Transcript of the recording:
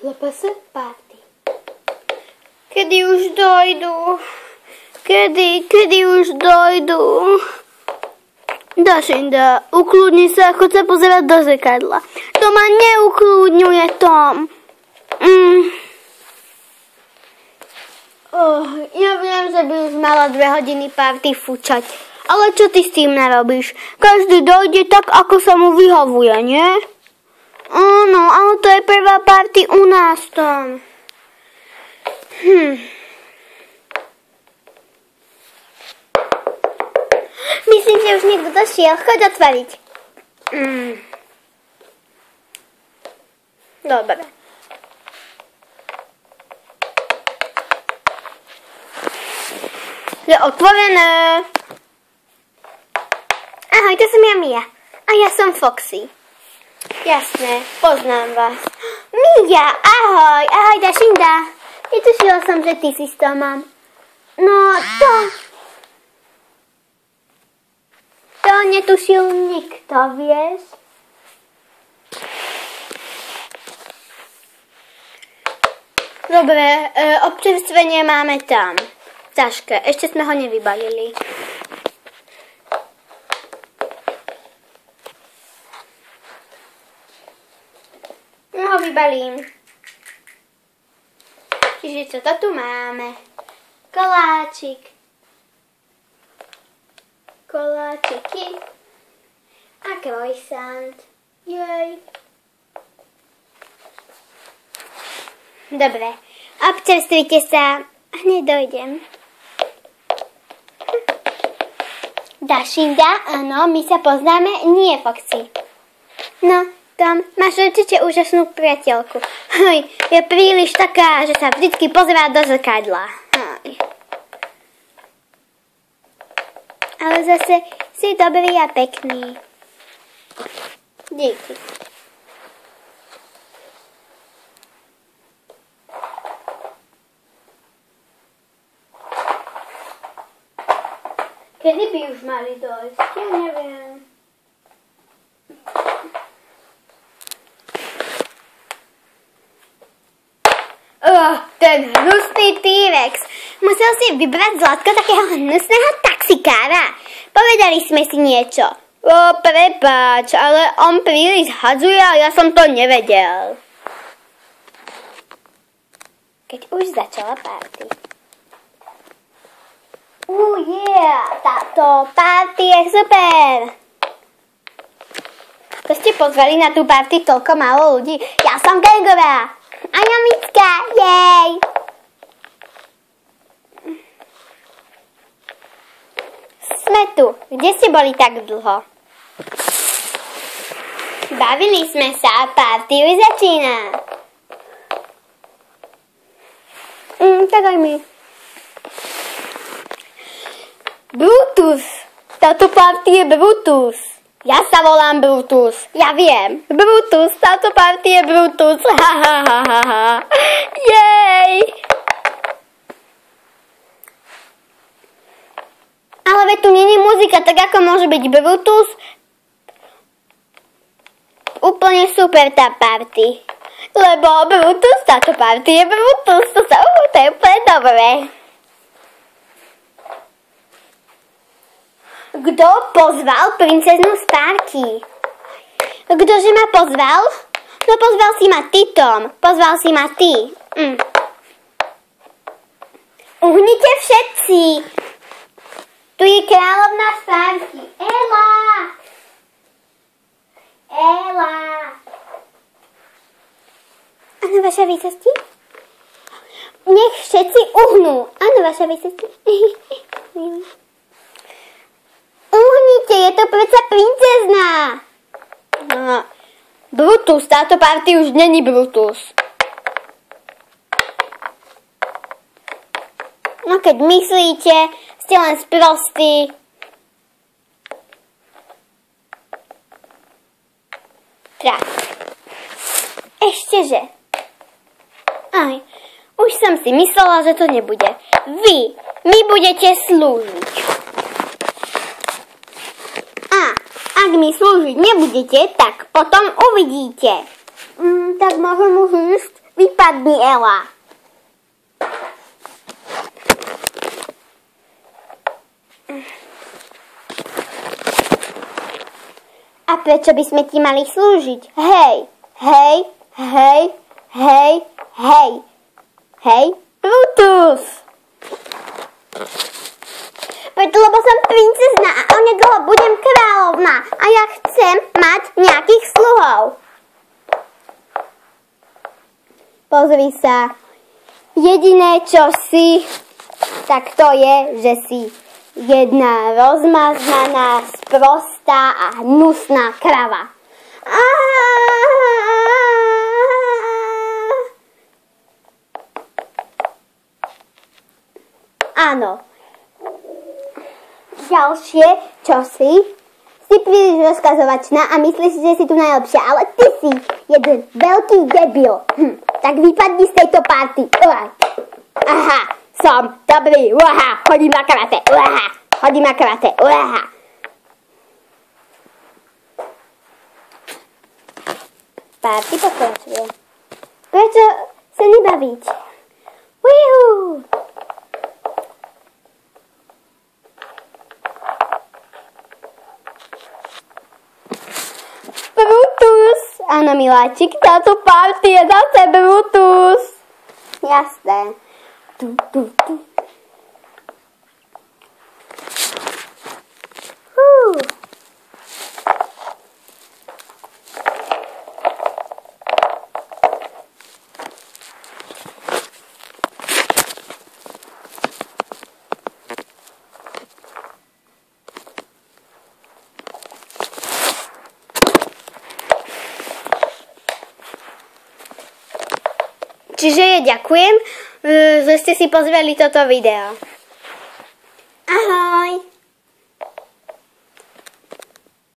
LPS party. Kedy už dojdu? Kedy už dojdu? Dašinda, ukludni sa, chod sa pozerať do zrkadla. To ma neukludňuje, Tom. Ja viem, že by už mala 2 hodiny party fučať. Ale čo ty s tým narobíš? Každý dojde tak, ako sa mu vyhovuje, nie? Áno, ale to je prvá party u nás, Tom. Myslím, že už niekto došiel. Choď otvoriť. Dobre. Je otvorené. Ahoj, to som ja Mia. A ja som Foxy. Jasné, poznám vás. Mia, ahoj. Ahoj, Dašinda. Netušila som, že ty si s Tomom. No, to netušil nikto, vieš? Dobre, občerstvenie máme tam. V taške, ešte sme ho nevybalili. Ja ho vybalím. Čiže čo to tu máme? Koláčik. Koláčiky. A croissant. Jej. Dobre, občerstvite sa. Hneď dojdem. Dašinda, áno, my sa poznáme, nie Foxy. No, Tom, máš určite úžasnú priateľku. Hej, je príliš taká, že sa vždycky pozerá do zrkadla. Hej. Ale zase si dobrý a pekný. Díky. Kedy by už mali dojsť? Ja neviem. Ten hnusný T-Rex. Musel si vybrať Zlatko takého hnusného taxikára. Povedali sme si niečo. Prepáč, ale on príliš hadzuje a ja som to nevedel. Keď už začala party. Táto party je super. To ste pozvali na tú party toľko málo ľudí. Ja som Gergová. A ja Micka. Jej. Sme tu. Kde ste boli tak dlho? Bavili sme sa a party už začína. Tak aj my. Brutus. Táto party je Brutus. Ja sa volám Brutus. Ja viem. Brutus. Táto party je Brutus. Jej. Ale veď tu není muzika, tak ako môže byť Brutus? Úplne super tá party. Lebo Brutus, táto party je Brutus. To je úplne dobré. Kto pozval princeznu z party? Ktože ma pozval? No pozval si ma ty, Tom. Pozval si ma ty. Uhnite všetci. Tu je kráľovná z party. Ela. Áno, vaša výsosti? Nech všetci uhnú. Áno, vaša výsosti. Uhnite, je to predsa princezná. No, Brutus, táto party už není Brutus. No keď myslíte, ste len sprostí. Tak. Ešteže. Aj, už som si myslela, že to nebude. Vy mi budete slúžiť. Ak mi slúžiť nebudete, tak potom uvidíte. Tak môžem už ísť? Vypadni, Ela. A prečo by sme ti mali slúžiť? Hej, hej, hej, hej, hej. Hej, Brutus. Preto, lebo som princezna a onedlho budem kráľovná a ja chcem mať nejakých sluhov. Pozri sa. Jediné, čo si, tak to je, že si jedna rozmaznaná, sprostá a hnusná krava. Áno. Ďalšie, čo si príliš rozkazovačná a myslíš, že si tu najlepšia, ale ty si jeden veľký debil. Tak vypadni z tejto party. Aha, som dobrý. Chodím na karate. Chodím na karate. Party pokračuje. Prečo sa nebavíte? Ujú. Brutus! Áno, miláčik, táto party je zase Brutus. Jasné. Čiže ďakujem, že ste si pozreli toto video. Ahoj!